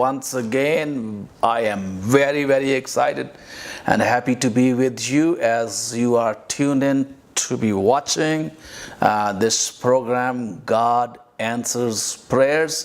Once again, I am very very excited and happy to be with you as you are tuned in to be watching this program God Answers Prayers.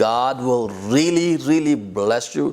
God will really bless you,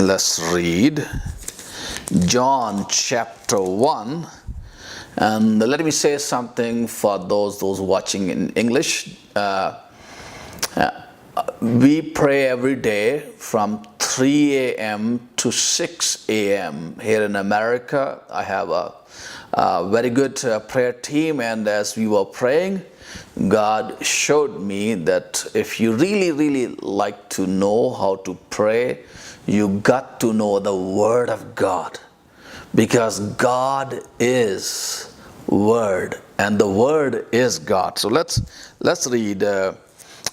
Let's read John chapter 1, and let me say something for those watching in English. We pray every day from 3 a.m. to 6 a.m. Here in America. I have a very good prayer team, and as we were praying, God showed me that if you really like to know how to pray, you got to know the Word of God, because God is Word and the Word is God. So let's read.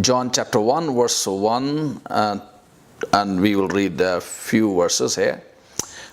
John chapter 1 verse 1, and we will read a few verses here.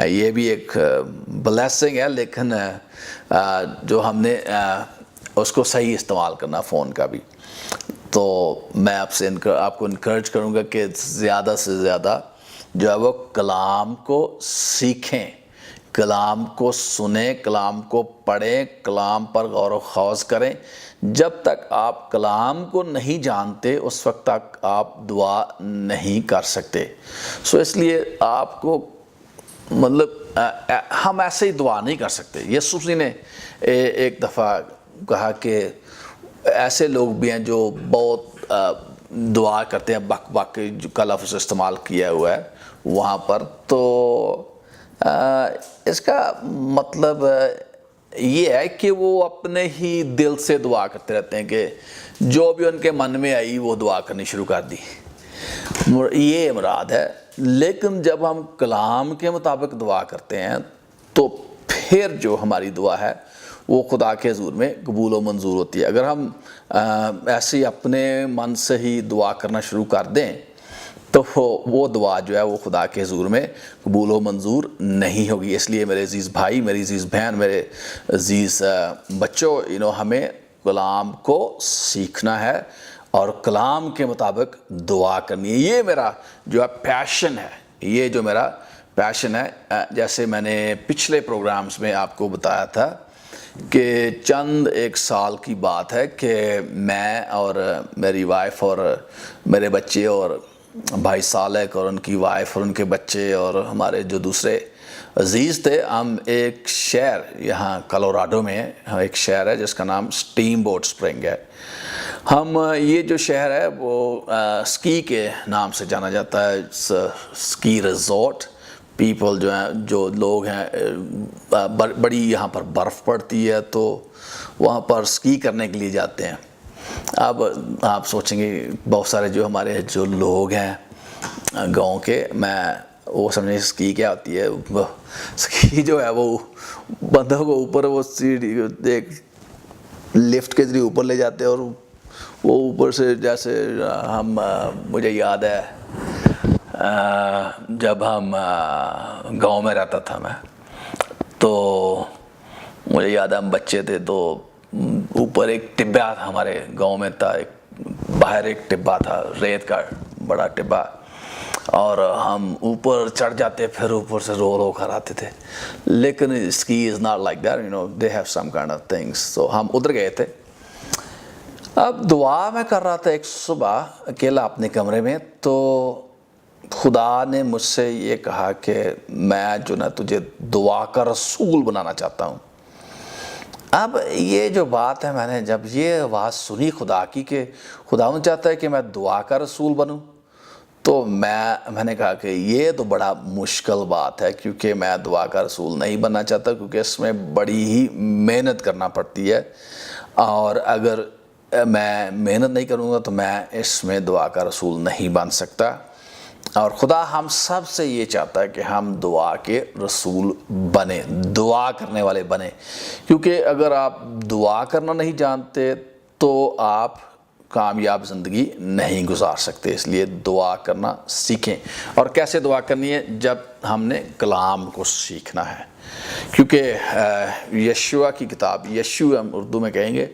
یہ بھی ایک blessing ہے، لیکن جو ہم نے اس کو صحیح استعمال کرنا فون کا بھی. تو میں آپ کو انکریج کروں گا کہ زیادہ سے زیادہ جو ہے وہ کلام کو سیکھیں، کلام کو سنیں، کلام کو پڑھیں، کلام پر غور و خوض کریں. جب تک آپ کلام کو نہیں جانتے اس وقت تک آپ دعا نہیں کر سکتے. اس لیے آپ کو مطلب ہم ایسے ہی دعا نہیں کر سکتے. یسوع نے ایک دفعہ کہا کہ ایسے لوگ بھی ہیں جو بہت دعا کرتے ہیں بک بک کا لفظ استعمال کیا ہوا ہے وہاں پر. تو اس کا مطلب یہ ہے کہ وہ اپنے ہی دل سے دعا کرتے رہتے ہیں کہ جو بھی ان کے من میں آئی وہ دعا کرنی شروع کر دی، یہ مراد ہے. لیکن جب ہم کلام کے مطابق دعا کرتے ہیں تو پھر جو ہماری دعا ہے وہ خدا کے حضور میں قبول و منظور ہوتی ہے. اگر ہم ایسے ہی اپنے من سے ہی دعا کرنا شروع کر دیں تو وہ دعا جو ہے وہ خدا کے حضور میں قبول و منظور نہیں ہوگی. اس لیے میرے عزیز بھائی، میری عزیز بہن، میرے عزیز بچوں، ہمیں کلام کو سیکھنا ہے اور کلام کے مطابق دعا کرنی ہے. یہ میرا جو ہے پیشن ہے، یہ جو میرا پیشن ہے. جیسے میں نے پچھلے پروگرامز میں آپ کو بتایا تھا کہ چند ایک سال کی بات ہے کہ میں اور میری وائف اور میرے بچے اور بھائی صالح اور ان کی وائف اور ان کے بچے اور ہمارے جو دوسرے عزیز تھے، ہم ایک شہر یہاں کلوراڈو میں ایک شہر ہے جس کا نام اسٹیم بوٹ اسپرنگ ہے. ہم یہ جو شہر ہے وہ اسکی کے نام سے جانا جاتا ہے، اسکی ریزورٹ. پیپل جو ہیں، جو لوگ ہیں، بڑی یہاں پر برف پڑتی ہے تو وہاں پر اسکی کرنے کے لیے جاتے ہیں. اب آپ سوچیں گے بہت سارے جو ہمارے جو لوگ ہیں گاؤں کے، وہ سمجھیں اسکی کیا ہوتی ہے. اسکی جو ہے وہ بندوں کو اوپر وہ سیڑھی ایک لفٹ کے ذریعے اوپر لے جاتے ہیں اور وہ اوپر سے جیسے مجھے یاد ہے جب ہم گاؤں میں رہتا تھا میں، تو مجھے یاد ہے ہم بچے تھے تو اوپر ایک ٹبا ہمارے گاؤں میں تھا، باہر ایک ٹبا تھا، ریت کا بڑا ٹبا، اور ہم اوپر چڑھ جاتے پھر اوپر سے رو کر آتے تھے. لیکن اسکی is not like that, they have some kind of things. تو ہم ادھر گئے تھے. اب دعا میں کر رہا تھا ایک صبح اکیلا اپنے کمرے میں، تو خدا نے مجھ سے یہ کہا کہ میں جو نا تجھے دعا کا رسول بنانا چاہتا ہوں. اب یہ جو بات ہے، میں نے جب یہ آواز سنی خدا کی کہ خدا نے چاہتا ہے کہ میں دعا کا رسول بنوں، تو میں نے کہا کہ یہ تو بڑا مشکل بات ہے، کیونکہ میں دعا کا رسول نہیں بننا چاہتا، کیونکہ اس میں بڑی ہی محنت کرنا پڑتی ہے، اور اگر میں محنت نہیں کروں گا تو میں اس میں دعا کا رسول نہیں بن سکتا. اور خدا ہم سب سے یہ چاہتا ہے کہ ہم دعا کے رسول بنیں، دعا کرنے والے بنیں. کیونکہ اگر آپ دعا کرنا نہیں جانتے تو آپ کامیاب زندگی نہیں گزار سکتے. اس لیے دعا کرنا سیکھیں. اور کیسے دعا کرنی ہے؟ جب ہم نے کلام کو سیکھنا ہے. کیونکہ یشوع کی کتاب، یشوع ہم اردو میں کہیں گے،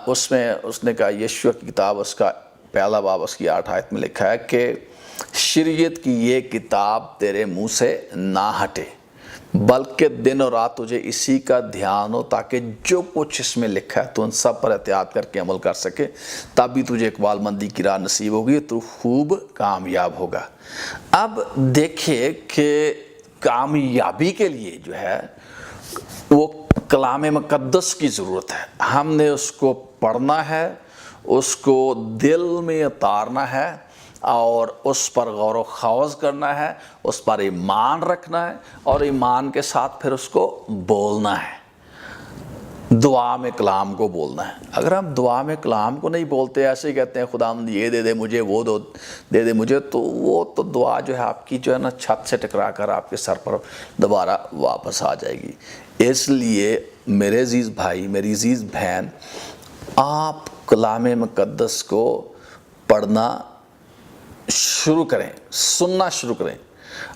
اس میں اس نے کہا، یشوع کی کتاب اس کا پہلا باب اس کی 8 آیت میں لکھا ہے کہ شریعت کی یہ کتاب تیرے منہ سے نہ ہٹے، بلکہ دن اور رات تجھے اسی کا دھیان ہو، تاکہ جو کچھ اس میں لکھا ہے تو ان سب پر احتیاط کر کے عمل کر سکے، تب بھی تجھے اقبال مندی کی راہ نصیب ہوگی، تو خوب کامیاب ہوگا. اب دیکھیے کہ کامیابی کے لیے جو ہے وہ کلام مقدس کی ضرورت ہے. ہم نے اس کو پڑھنا ہے، اس کو دل میں اتارنا ہے، اور اس پر غور و خوض کرنا ہے، اس پر ایمان رکھنا ہے، اور ایمان کے ساتھ پھر اس کو بولنا ہے. دعا میں کلام کو بولنا ہے. اگر ہم دعا میں کلام کو نہیں بولتے، ایسے ہی کہتے ہیں خدا یہ دے دے مجھے، وہ دے دے مجھے، تو وہ تو دعا جو ہے آپ کی جو ہے نا چھت سے ٹکرا کر آپ کے سر پر دوبارہ واپس آ جائے گی. اس لیے میرے عزیز بھائی، میری عزیز بہن، آپ کلام مقدس کو پڑھنا شروع کریں، سننا شروع کریں.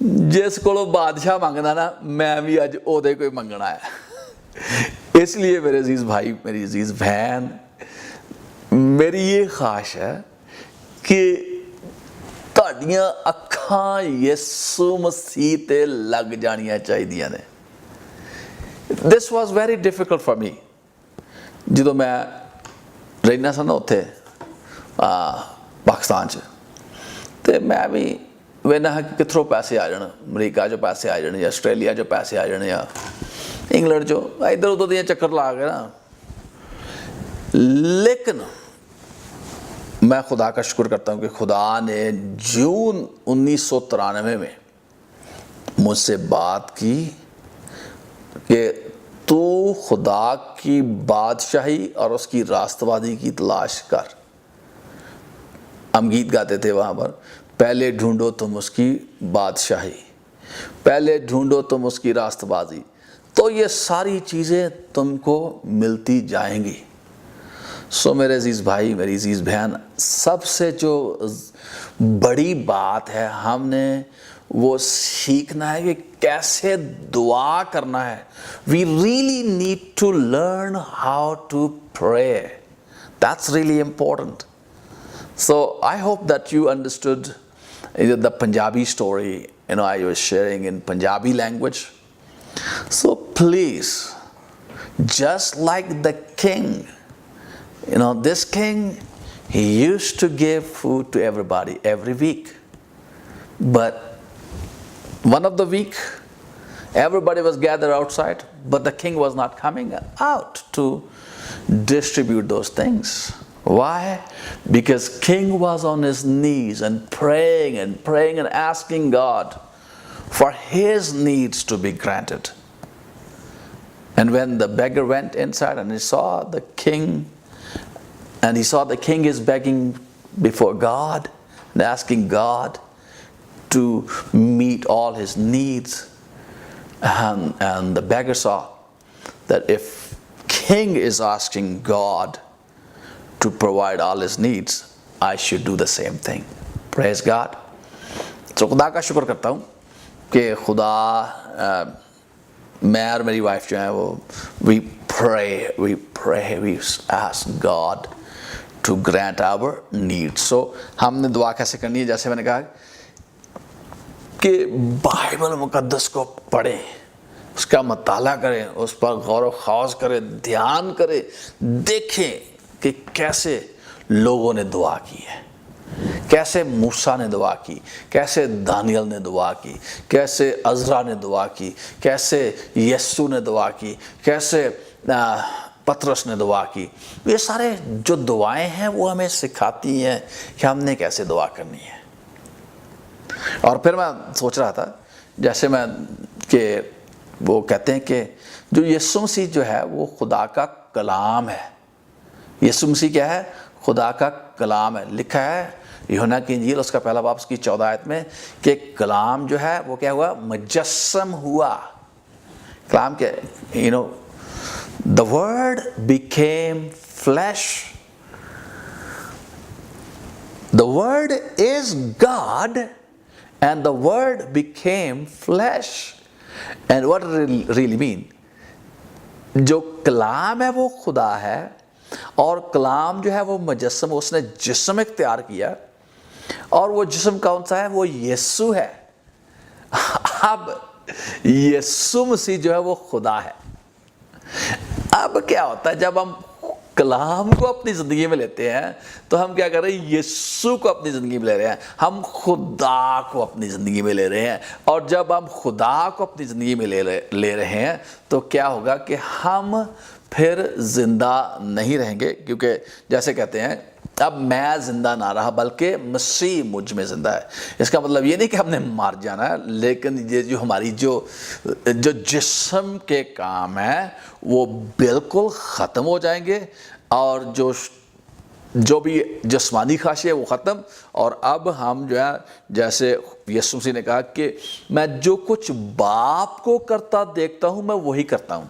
جس کو بادشاہ منگنا نا میں بھی اج اودے کوئی منگنا ہے. اس لیے میرے عزیز بھائی میری عزیز بہن میری یہ خواہش ہے کہ تہاڈیاں اکھاں یسوع مسیح تے لگ جانیاں چاہیدیاں نے. This was very difficult for me. جدوں میں رہنا سا نا اتنے پاکستان چ تے میں بھی وینا ہے کہ کتھروں پیسے آ جان, امریکہ جو پیسے آ جان یا آسٹریلیا جو پیسے آ جان یا انگلینڈ جو ادھر ادھر دیا چکر لا گئے نا. لیکن میں خدا کا شکر کرتا ہوں کہ خدا نے جون 1993 میں مجھ سے بات کی کہ تو خدا کی بادشاہی اور اس کی راستبازی کی تلاش کر. ہم گیت گاتے تھے وہاں پر, پہلے ڈھونڈو تم اس کی بادشاہی, پہلے ڈھونڈو تم اس کی راست بازی, تو یہ ساری چیزیں تم کو ملتی جائیں گی. سو میرے عزیز بھائی میری عزیز بہن, سب سے جو بڑی بات ہے ہم نے وہ سیکھنا ہے کہ کیسے دعا کرنا ہے. We really need to learn how to pray. That's really important. So I hope that you understood the Punjabi story, I was sharing in Punjabi language. So please, just like the king, this king, he used to give food to everybody every week. But one of the week, everybody was gathered outside, but the king was not coming out to distribute those things. Why? Because king was on his knees and praying and asking God for his needs to be granted. And when the beggar went inside and he saw the king, and he saw the king is begging before God and asking God to meet all his needs, and the beggar saw that if king is asking God to provide all his needs, I should do the same thing. Praise God. تو خدا کا شکر کرتا ہوں کہ خدا میں اور میری وائف جو ہیں وہ we pray, we ask God to grant our needs. So ہم نے دعا کیسے کرنی ہے, جیسے میں نے کہا کہ بائبل مقدس کو پڑھیں, اس کا مطالعہ کریں, اس پر غور و خوض کریں, دھیان کریں, دیکھیں کہ کیسے لوگوں نے دعا کی ہے, کیسے موسیٰ نے دعا کی, کیسے دانیل نے دعا کی, کیسے عزرا نے دعا کی, کیسے یسوع نے دعا کی, کیسے پطرس نے دعا کی. یہ سارے جو دعائیں ہیں وہ ہمیں سکھاتی ہیں کہ ہم نے کیسے دعا کرنی ہے. اور پھر میں سوچ رہا تھا جیسے میں کہ وہ کہتے ہیں کہ جو یسوع مسیح جو ہے وہ خدا کا کلام ہے. یسوع مسیح کیا ہے؟ خدا کا کلام ہے. لکھا ہے یوحنا کی انجیل اس کا پہلا باب اس کی 14 آیت میں کہ کلام جو ہے وہ کیا ہوا؟ مجسم ہوا. کلام کیا the word became flesh. The word is God and the word became flesh. And what does it really mean? جو کلام ہے وہ خدا ہے اور کلام جو ہے وہ مجسم, اس نے جسم اختیار کیا, اور وہ جسم کون سا ہے؟ وہ یسوع ہے. اب یسوع مسیح جو ہے وہ خدا ہے. اب کیا ہوتا ہے جب ہم کلام کو اپنی زندگی میں لیتے ہیں تو ہم کیا کر رہے ہیں؟ یسوع کو اپنی زندگی میں لے رہے ہیں, ہم خدا کو اپنی زندگی میں لے رہے ہیں. اور جب ہم خدا کو اپنی زندگی میں لے رہے ہیں تو کیا ہوگا کہ ہم پھر زندہ نہیں رہیں گے, کیونکہ جیسے کہتے ہیں اب میں زندہ نہ رہا بلکہ مسیح مجھ میں زندہ ہے. اس کا مطلب یہ نہیں کہ ہم نے مر جانا ہے, لیکن یہ جو ہماری جو جسم کے کام ہیں وہ بالکل ختم ہو جائیں گے, اور جو بھی جسمانی خواہش ہے وہ ختم. اور اب ہم جو ہے جیسے یسوع مسیح نے کہا کہ میں جو کچھ باپ کو کرتا دیکھتا ہوں میں وہی کرتا ہوں.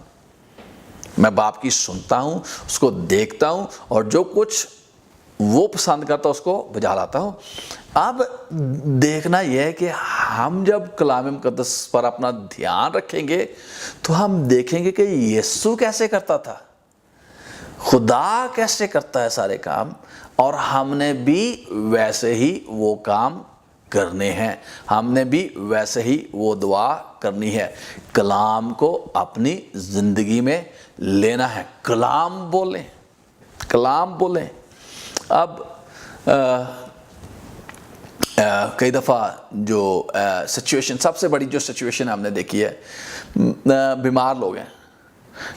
میں باپ کی سنتا ہوں, اس کو دیکھتا ہوں, اور جو کچھ وہ پسند کرتا اس کو بجا لاتا ہوں۔ اب دیکھنا یہ ہے کہ ہم جب کلام مقدس پر اپنا دھیان رکھیں گے تو ہم دیکھیں گے کہ یسوع کیسے کرتا تھا، خدا کیسے کرتا ہے سارے کام، اور ہم نے بھی ویسے ہی وہ کام کرنے ہیں، ہم نے بھی ویسے ہی وہ دعا کرنی ہے۔ کلام کو اپنی زندگی میں لینا ہے، کلام بولیں، کلام بولیں۔ اب کئی دفعہ جو سچویشن، سب سے بڑی جو سچویشن ہم نے دیکھی ہے، بیمار لوگ ہیں،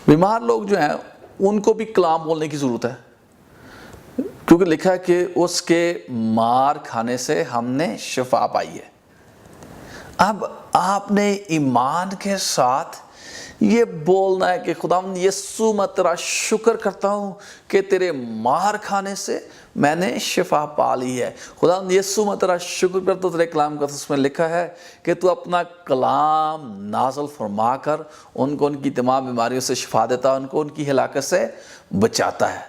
بیمار لوگ جو ہیں ان کو بھی کلام بولنے کی ضرورت ہے، کیونکہ لکھا ہے کہ اس کے مار کھانے سے ہم نے شفا پائی ہے۔ اب آپ نے ایمان کے ساتھ یہ بولنا ہے کہ خداوند یسوع میں تیرا شکر کرتا ہوں کہ تیرے مار کھانے سے میں نے شفا پا لی ہے۔ خداوند یسوع میں تیرا شکر کرتا ہوں، تیرے کلام کا اس میں لکھا ہے کہ تو اپنا کلام نازل فرما کر ان کو ان کی تمام بیماریوں سے شفا دیتا ہے، ان کو ان کی ہلاکت سے بچاتا ہے۔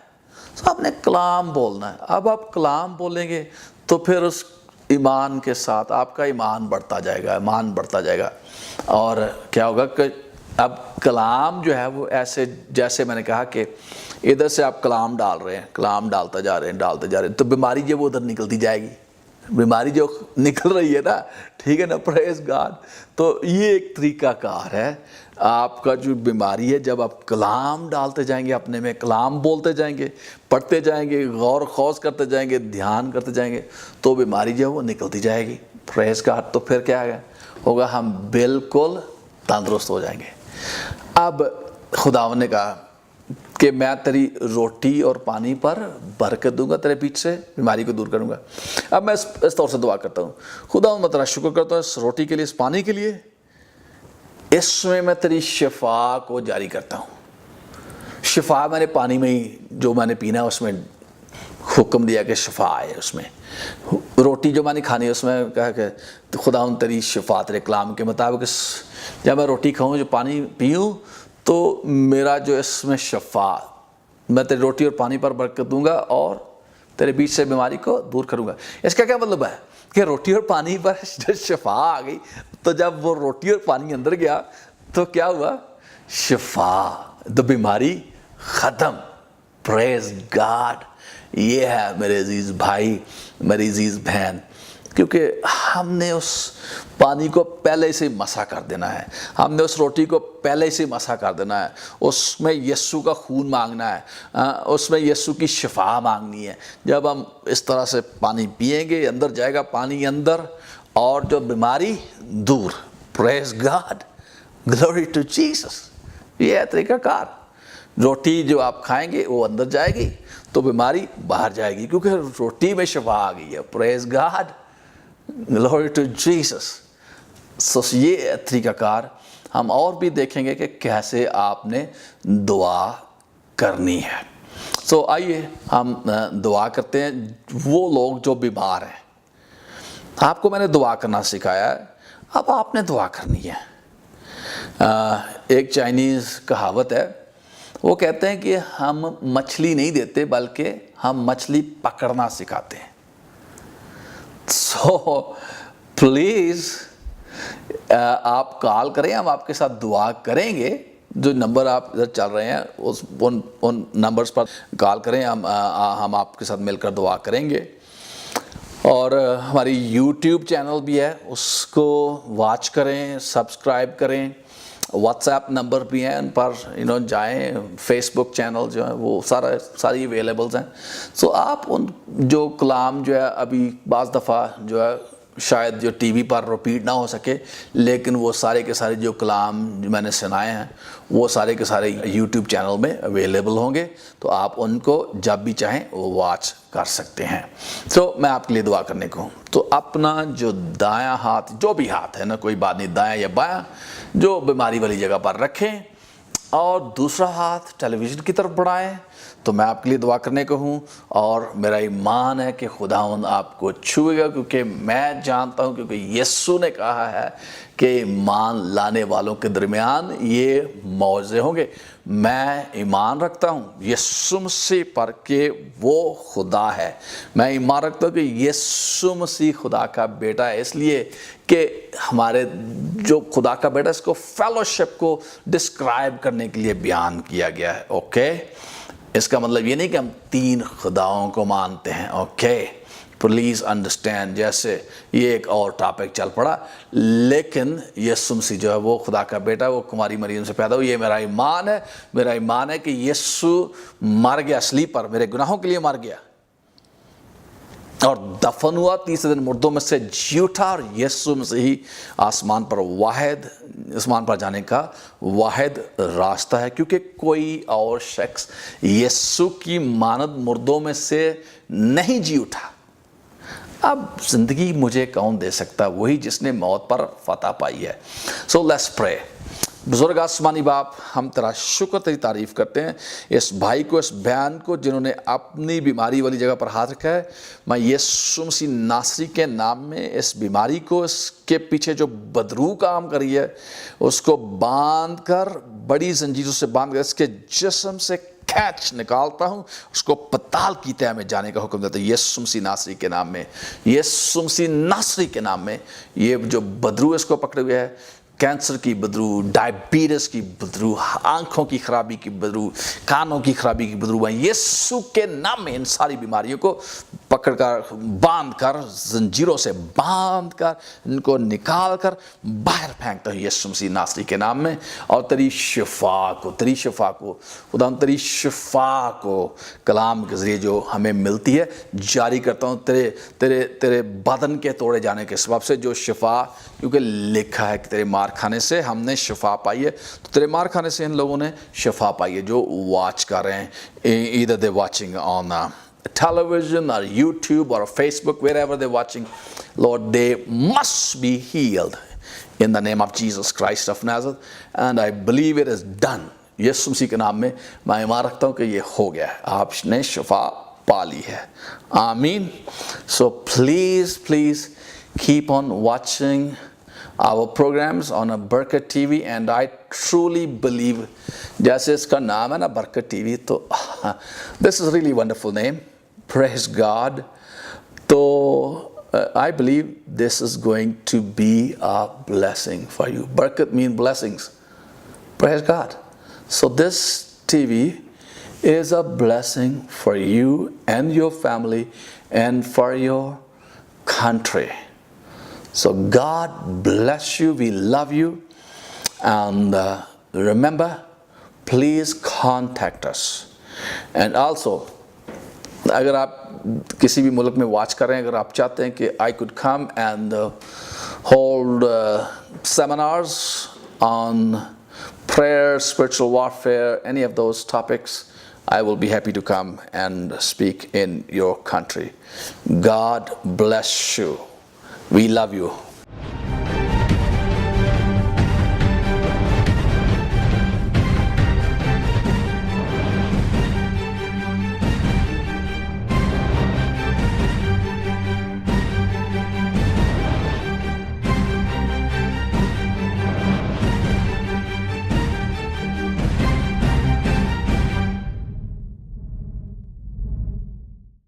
تو آپ نے کلام بولنا ہے۔ اب آپ کلام بولیں گے تو پھر اس ایمان کے ساتھ آپ کا ایمان بڑھتا جائے گا، ایمان بڑھتا جائے گا، اور کیا ہوگا کہ اب کلام جو ہے وہ ایسے، جیسے میں نے کہا کہ ادھر سے آپ کلام ڈال رہے ہیں، کلام ڈالتے جا رہے ہیں، تو بیماری جو وہ ادھر نکلتی جائے گی، بیماری جو نکل رہی ہے نا، ٹھیک ہے نا، پریز گاڈ۔ تو یہ ایک طریقہ کار ہے آپ کا جو بیماری ہے، جب آپ کلام ڈالتے جائیں گے اپنے میں، کلام بولتے جائیں گے، پڑھتے جائیں گے، غور خوض کرتے جائیں گے، دھیان کرتے جائیں گے، تو بیماری جو ہے وہ نکلتی جائے گی، پریز گاڈ۔ تو پھر کیا ہوگا، ہم بالکل تندرست ہو جائیں گے۔ اب خداوند نے کہا کہ میں تیری روٹی اور پانی پر برکت دوں گا، تیرے بیچ سے بیماری کو دور کروں گا۔ اب میں اس طور سے دعا کرتا ہوں، خداوند میں تیرا شکر کرتا ہوں اس روٹی کے لیے، اس پانی کے لیے، اس میں تیری شفا کو جاری کرتا ہوں۔ شفا میں نے پانی میں ہی جو میں نے پینا اس میں حکم دیا کہ شفا آئے، اس میں روٹی جو میں نے کھانی اس میں کہا کہ خداوند تیری شفا تیرے کلام کے مطابق جب میں روٹی کھاؤں، جو پانی پیوں، تو میرا جو اس میں شفا، میں تیری روٹی اور پانی پر برکت دوں گا اور تیرے بیچ سے بیماری کو دور کروں گا۔ اس کا کیا مطلب ہے کہ روٹی اور پانی پر شفا آ گئی، تو جب وہ روٹی اور پانی اندر گیا تو کیا ہوا، شفا، تو بیماری ختم، پریز گاڈ۔ یہ ہے میرے عزیز بھائی، میری عزیز بہن، کیونکہ ہم نے اس پانی کو پہلے سے مسح کر دینا ہے، ہم نے اس روٹی کو پہلے سے مسح کر دینا ہے، اس میں یسوع کا خون مانگنا ہے، اس میں یسوع کی شفا مانگنی ہے۔ جب ہم اس طرح سے پانی پیئیں گے، اندر جائے گا پانی اندر، اور جو بیماری دور، پریز گاڈ، گلوری ٹو جیسس۔ یہ ہے طریقہ کار، روٹی جو آپ کھائیں گے وہ اندر جائے گی تو بیماری باہر جائے گی، کیونکہ روٹی میں شفا آ گئی ہے، پریز گاڈ، گلوری ٹو جیسس۔ سو یہ طریقہ کار ہم اور بھی دیکھیں گے کہ کیسے آپ نے دعا کرنی ہے۔ سو آئیے ہم دعا کرتے ہیں۔ وہ لوگ جو بیمار ہیں، آپ کو میں نے دعا کرنا سکھایا ہے، اب آپ نے دعا کرنی ہے۔ ایک چائنیز کہاوت ہے، وہ کہتے ہیں کہ ہم مچھلی نہیں دیتے بلکہ ہم مچھلی پکڑنا سکھاتے ہیں۔ سو پلیز آپ کال کریں، ہم آپ کے ساتھ دعا کریں گے۔ جو نمبر آپ ادھر چل رہے ہیں ان نمبرز پر کال کریں، ہم آپ کے ساتھ مل کر دعا کریں گے۔ اور ہماری یوٹیوب چینل بھی ہے، اس کو واچ کریں، سبسکرائب کریں۔ واٹس ایپ نمبر بھی ہیں، ان پر جائیں، فیس بک چینل جو ہے وہ ساری اویلیبلز ہیں۔ سو آپ ان جو کلام جو ہے ابھی بعض دفعہ جو ہے شاید جو ٹی وی پر رپیٹ نہ ہو سکے، لیکن وہ سارے کے سارے جو کلام میں نے سنائے ہیں وہ سارے کے سارے یوٹیوب چینل میں اویلیبل ہوں گے، تو آپ ان کو جب بھی چاہیں وہ واچ کر سکتے ہیں۔ تو میں آپ کے لیے دعا کرنے کو ہوں، تو اپنا جو دایاں ہاتھ، جو بھی ہاتھ ہے نا، کوئی بات نہیں، دایاں یا بایاں، جو بیماری والی جگہ پر رکھیں، اور دوسرا ہاتھ ٹیلی ویژن کی طرف بڑھائیں، تو میں آپ کے لیے دعا کرنے کو ہوں اور میرا ایمان ہے کہ خداوند آپ کو چھوئے گا، کیونکہ میں جانتا ہوں، کیونکہ یسوع نے کہا ہے کہ ایمان لانے والوں کے درمیان یہ معجزے ہوں گے۔ میں ایمان رکھتا ہوں یسوع مسیح پر کہ وہ خدا ہے۔ میں ایمان رکھتا ہوں کہ یسوع مسیح خدا کا بیٹا ہے، اس لیے کہ ہمارے جو خدا کا بیٹا اس کو فیلوشپ کو ڈسکرائب کرنے کے لیے بیان کیا گیا ہے۔ اوکے، اس کا مطلب یہ نہیں کہ ہم 3 خداؤں کو مانتے ہیں۔ اوکے، پلیز انڈرسٹینڈ، جیسے یہ ایک اور ٹاپک چل پڑا، لیکن یسوع مسیح جو ہے وہ خدا کا بیٹا، وہ کماری مریم سے پیدا ہوئی۔ یہ میرا ایمان ہے، میرا ایمان ہے کہ یسوع مر گیا صلیب پر، میرے گناہوں کے لیے مر گیا اور دفن ہوا، تیسرے دن مردوں میں سے جی اٹھا، اور یسوع مسیح آسمان پر جانے کا واحد راستہ ہے، کیونکہ کوئی اور شخص یسوع کی مانند مردوں میں سے نہیں جی اٹھا۔ اب زندگی مجھے کون دے سکتا؟ وہی جس نے موت پر فتح پائی ہے۔ سو لیٹس پرے۔ بزرگ آسمانی باپ، ہم تیرا شکر، تیری تعریف کرتے ہیں اس بھائی کو، اس بہن کو جنہوں نے اپنی بیماری والی جگہ پر ہاتھ رکھا ہے۔ میں یسوع مسیح ناصری کے نام میں اس بیماری کو، اس کے پیچھے جو بدروح کام کری ہے، اس کو باندھ کر، بڑی زنجیروں سے باندھ کر اس کے جسم سے کھینچ نکالتا ہوں، اس کو پتال کی تہہ میں جانے کا حکم دیتا ہوں یسوع مسیح ناصری کے نام میں، یسوع مسیح ناصری کے نام میں۔ یہ جو بدروح اس کو پکڑے ہوئے ہے، کینسر کی بدروح، ڈائبٹیز کی بدروح، آنکھوں کی خرابی کی بدروح، کانوں کی خرابی کی بدروح، میں یسوع کے نام میں ان ساری بیماریوں کو پکڑ کر، باندھ کر، زنجیروں سے باندھ کر، ان کو نکال کر باہر پھینکتا ہوں یسوع مسیح ناصری کے نام میں۔ اور تیری شفا کو خدا، تیری شفا کو کلام کے ذریعے جو ہمیں ملتی ہے جاری کرتا ہوں، تیرے بدن کے توڑے جانے کے سبب سے جو شفا، کیونکہ لکھا ہے کہ تیرے مار کھانے سے ہم نے شفا پائی ہے، تو تیرے مار کھانے سے ان لوگوں نے شفا پائی ہے جو واچ کر رہے ہیں، either they're watching on television or YouTube or Facebook, wherever they're watching, Lord, they must be healed in the name of Jesus Christ of Nazareth, and I believe it is done. یسوع مسیح کے نام میں میں ایمان رکھتا ہوں کہ یہ ہو گیا ہے، آپ نے شفا پا لی ہے۔ آمین۔ So please keep on watching our programs on Barkat TV, and I truly believe, جیسے اس کا نام ہے نا برکت ٹی وی، تو this is really wonderful name, praise God. تو I believe this is going to be a blessing for you. Barkat means blessings, praise God. So this TV is a blessing for you and your family and for your country. So God bless you. We love you. And remember, please contact us. And also, اگر آپ کسی بھی ملک میں watch کر رہے ہیں، اگر آپ چاہتے ہیں کہ I could come and hold seminars on prayer, spiritual warfare, any of those topics, I will be happy to come and speak in your country. God bless you. We love you.